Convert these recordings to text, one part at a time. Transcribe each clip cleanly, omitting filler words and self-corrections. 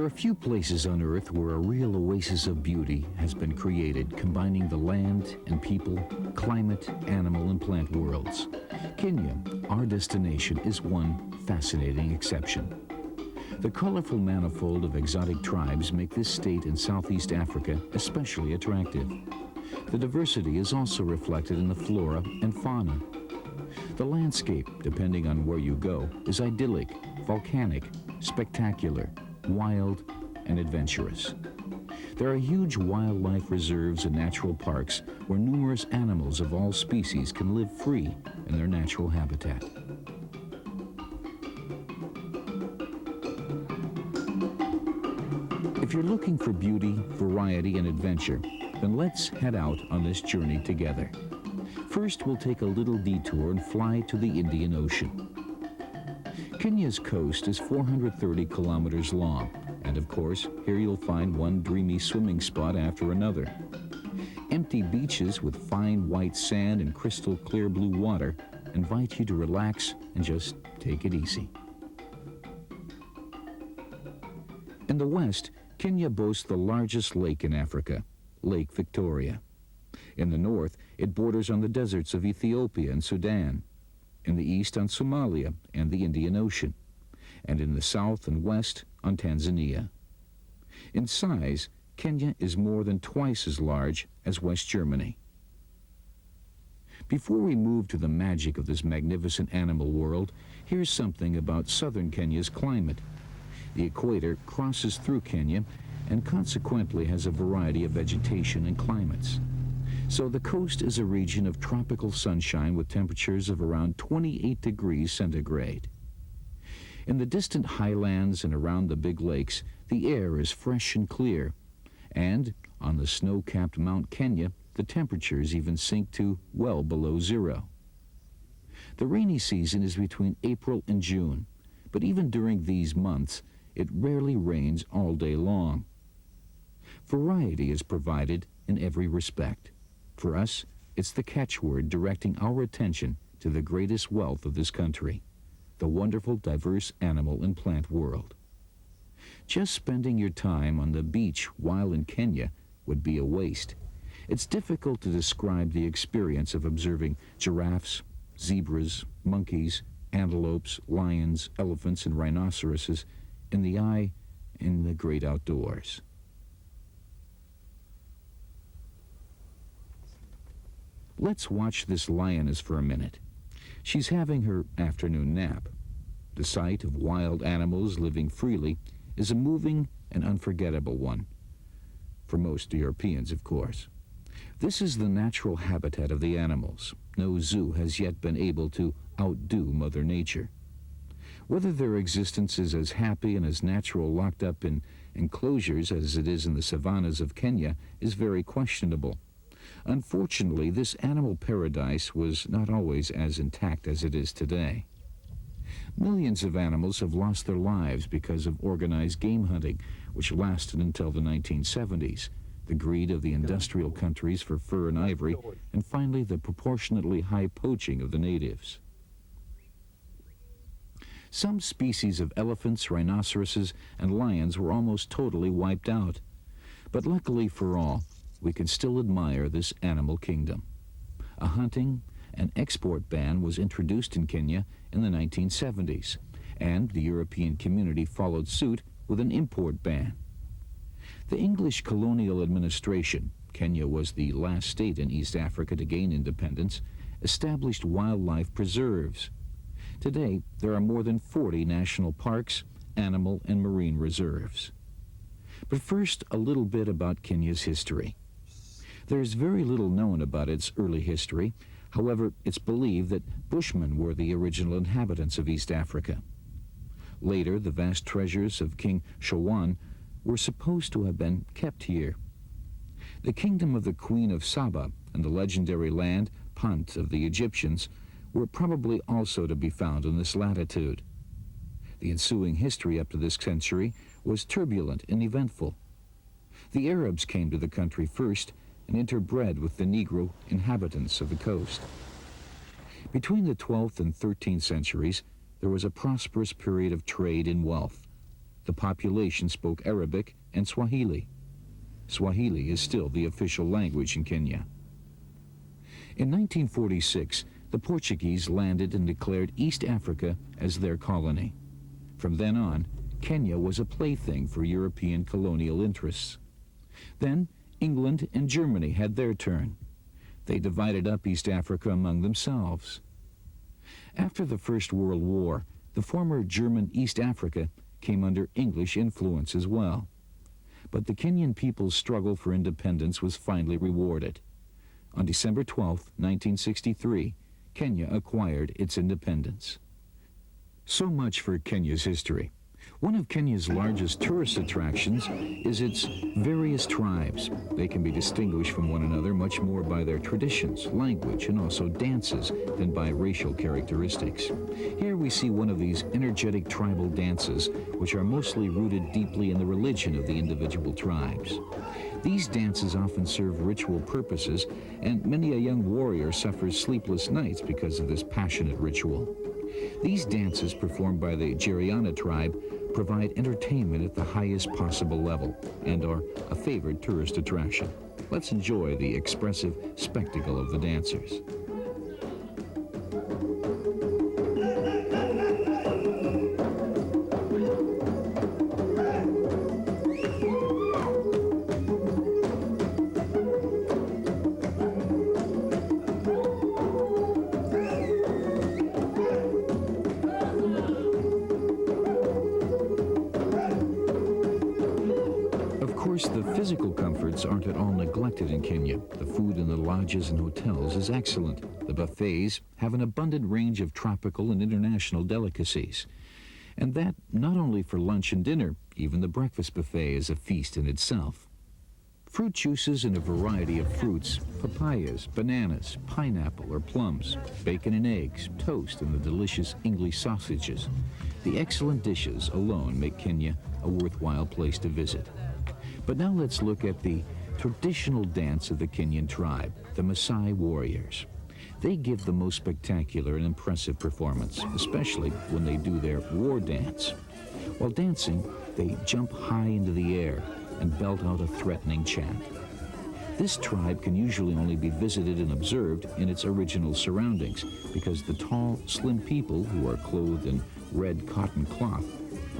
are few places on Earth where a real oasis of beauty has been created, combining the land and people, climate, animal, and plant worlds. Kenya, our destination, is one fascinating exception. The colorful manifold of exotic tribes make this state in Southeast Africa especially attractive. The diversity is also reflected in the flora and fauna. The landscape, depending on where you go, is idyllic, volcanic, spectacular, wild, and adventurous. There are huge wildlife reserves and natural parks where numerous animals of all species can live free in their natural habitat. If you're looking for beauty, variety, and adventure, then let's head out on this journey together. First, we'll take a little detour and fly to the Indian Ocean. Kenya's coast is 430 kilometers long, and of course, here you'll find one dreamy swimming spot after another. Empty beaches with fine white sand and crystal clear blue water invite you to relax and just take it easy. In the west, Kenya boasts the largest lake in Africa, Lake Victoria. In the north, it borders on the deserts of Ethiopia and Sudan. In the east on Somalia and the Indian Ocean, and in the south and west on Tanzania. In size, Kenya is more than twice as large as West Germany. Before we move to the magic of this magnificent animal world, here's something about southern Kenya's climate. The equator crosses through Kenya and consequently has a variety of vegetation and climates. So the coast is a region of tropical sunshine with temperatures of around 28 degrees centigrade. In the distant highlands and around the big lakes, the air is fresh and clear. And on the snow-capped Mount Kenya, the temperatures even sink to well below zero. The rainy season is between April and June, but even during these months, it rarely rains all day long. Variety is provided in every respect. For us, it's the catchword directing our attention to the greatest wealth of this country, the wonderful, diverse animal and plant world. Just spending your time on the beach while in Kenya would be a waste. It's difficult to describe the experience of observing giraffes, zebras, monkeys, antelopes, lions, elephants, and rhinoceroses in the great outdoors. Let's watch this lioness for a minute. She's having her afternoon nap. The sight of wild animals living freely is a moving and unforgettable one. For most Europeans, of course. This is the natural habitat of the animals. No zoo has yet been able to outdo Mother Nature. Whether their existence is as happy and as natural locked up in enclosures as it is in the savannas of Kenya is very questionable. Unfortunately, this animal paradise was not always as intact as it is today. Millions of animals have lost their lives because of organized game hunting, which lasted until the 1970s, the greed of the industrial countries for fur and ivory, and finally the proportionately high poaching of the natives. Some species of elephants, rhinoceroses, and lions were almost totally wiped out. But luckily for all, we can still admire this animal kingdom. A hunting and export ban was introduced in Kenya in the 1970s, and the European community followed suit with an import ban. The English colonial administration, Kenya was the last state in East Africa to gain independence, established wildlife preserves. Today, there are more than 40 national parks, animal and marine reserves. But first, a little bit about Kenya's history. There's very little known about its early history. However, it's believed that Bushmen were the original inhabitants of East Africa. Later, the vast treasures of King Showan were supposed to have been kept here. The kingdom of the Queen of Saba and the legendary land, Punt, of the Egyptians were probably also to be found in this latitude. The ensuing history up to this century was turbulent and eventful. The Arabs came to the country first and interbred with the Negro inhabitants of the coast. Between the 12th and 13th centuries, there was a prosperous period of trade and wealth. The population spoke Arabic and Swahili. Swahili is still the official language in Kenya. In 1946, the Portuguese landed and declared East Africa as their colony. From then on, Kenya was a plaything for European colonial interests. Then, England and Germany had their turn. They divided up East Africa among themselves. After the First World War, the former German East Africa came under English influence as well. But the Kenyan people's struggle for independence was finally rewarded. On December 12, 1963, Kenya acquired its independence. So much for Kenya's history. One of Kenya's largest tourist attractions is its various tribes. They can be distinguished from one another much more by their traditions, language, and also dances than by racial characteristics. Here we see one of these energetic tribal dances, which are mostly rooted deeply in the religion of the individual tribes. These dances often serve ritual purposes, and many a young warrior suffers sleepless nights because of this passionate ritual. These dances, performed by the Giriana tribe, provide entertainment at the highest possible level and are a favored tourist attraction. Let's enjoy the expressive spectacle of the dancers. The physical comforts aren't at all neglected in Kenya. The food in the lodges and hotels is excellent. The buffets have an abundant range of tropical and international delicacies. And that not only for lunch and dinner, even the breakfast buffet is a feast in itself. Fruit juices in a variety of fruits, papayas, bananas, pineapple or plums, bacon and eggs, toast, and the delicious English sausages. The excellent dishes alone make Kenya a worthwhile place to visit. But now let's look at the traditional dance of the Kenyan tribe, the Maasai warriors. They give the most spectacular and impressive performance, especially when they do their war dance. While dancing, they jump high into the air and belt out a threatening chant. This tribe can usually only be visited and observed in its original surroundings because the tall, slim people who are clothed in red cotton cloth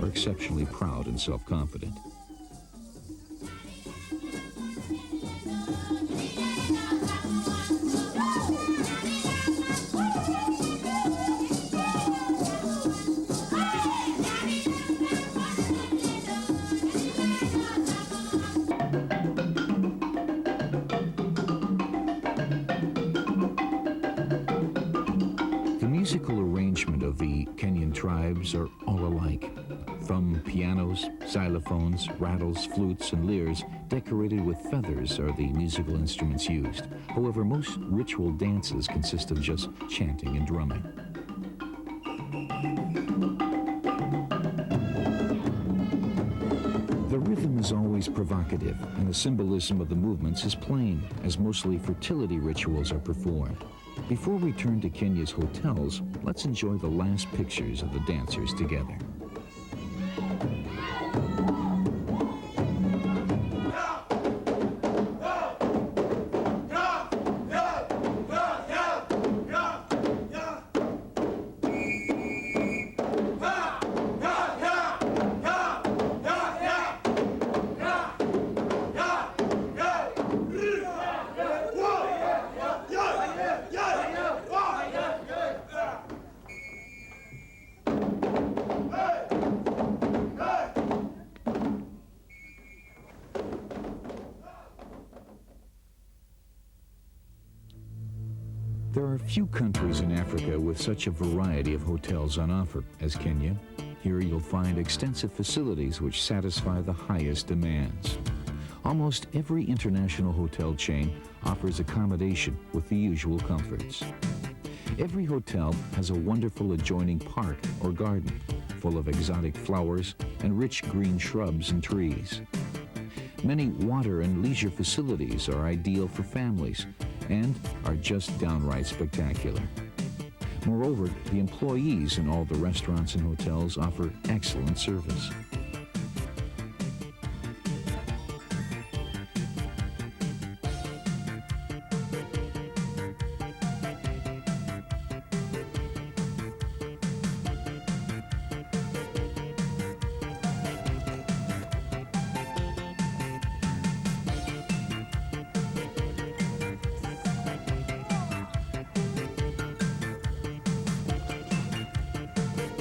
are exceptionally proud and self-confident. The musical arrangement of the Kenyan tribes are all alike. From pianos, xylophones, rattles, flutes, and lyres decorated with feathers are the musical instruments used. However, most ritual dances consist of just chanting and drumming. The rhythm is always provocative, and the symbolism of the movements is plain, as mostly fertility rituals are performed. Before we turn to Kenya's hotels, let's enjoy the last pictures of the dancers together. There are few countries in Africa with such a variety of hotels on offer as Kenya. Here you'll find extensive facilities which satisfy the highest demands. Almost every international hotel chain offers accommodation with the usual comforts. Every hotel has a wonderful adjoining park or garden full of exotic flowers and rich green shrubs and trees. Many water and leisure facilities are ideal for families and are just downright spectacular. Moreover, the employees in all the restaurants and hotels offer excellent service.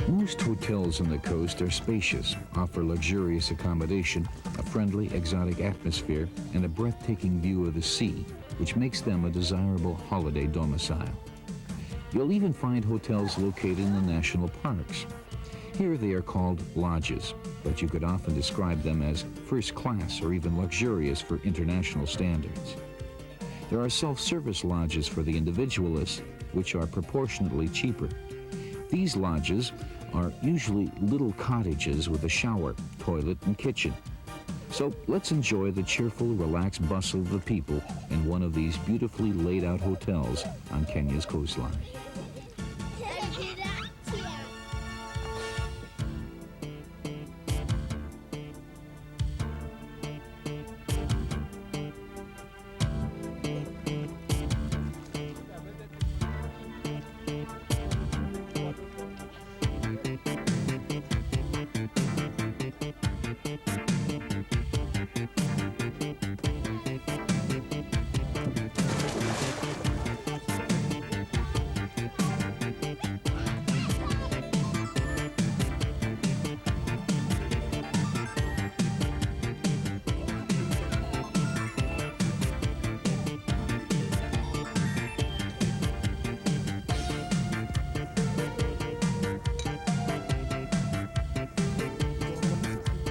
Most hotels on the coast are spacious, offer luxurious accommodation, a friendly, exotic atmosphere, and a breathtaking view of the sea, which makes them a desirable holiday domicile. You'll even find hotels located in the national parks. Here they are called lodges, but you could often describe them as first class or even luxurious for international standards. There are self-service lodges for the individualists, which are proportionately cheaper. These lodges are usually little cottages with a shower, toilet, and kitchen. So let's enjoy the cheerful, relaxed bustle of the people in one of these beautifully laid out hotels on Kenya's coastline.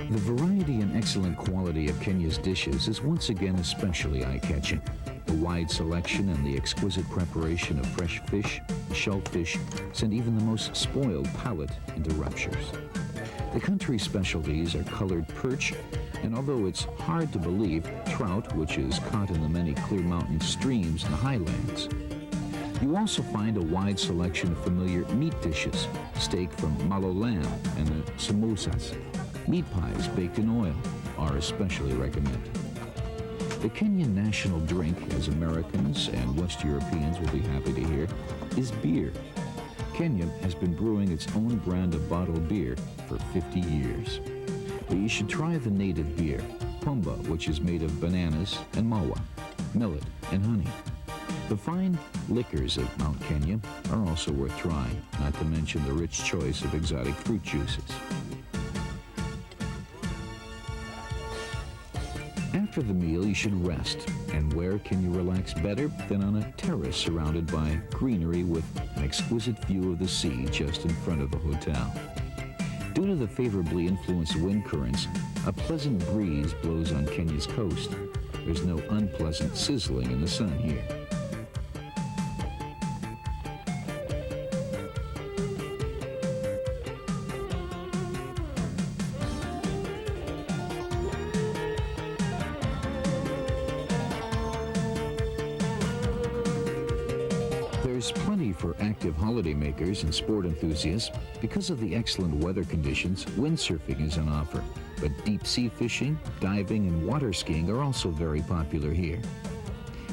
The variety and excellent quality of Kenya's dishes is once again especially eye-catching. The wide selection and the exquisite preparation of fresh fish, shellfish, send even the most spoiled palate into raptures. The country's specialties are colored perch, and although it's hard to believe, trout, which is caught in the many clear mountain streams in the highlands. You also find a wide selection of familiar meat dishes, steak from malo lamb and the samosas. Meat pies baked in oil are especially recommended. The Kenyan national drink, as Americans and West Europeans will be happy to hear, is beer. Kenya has been brewing its own brand of bottled beer for 50 years. But you should try the native beer, Pumba, which is made of bananas and mawa, millet, and honey. The fine liquors of Mount Kenya are also worth trying, not to mention the rich choice of exotic fruit juices. After the meal, you should rest. And where can you relax better than on a terrace surrounded by greenery with an exquisite view of the sea just in front of the hotel? Due to the favorably influenced wind currents, a pleasant breeze blows on Kenya's coast. There's no unpleasant sizzling in the sun here. There's plenty for active holidaymakers and sport enthusiasts. Because of the excellent weather conditions, windsurfing is on offer. But deep sea fishing, diving, and water skiing are also very popular here.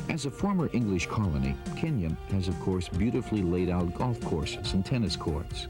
As a former English colony, Kenya has, of course, beautifully laid out golf courses and tennis courts.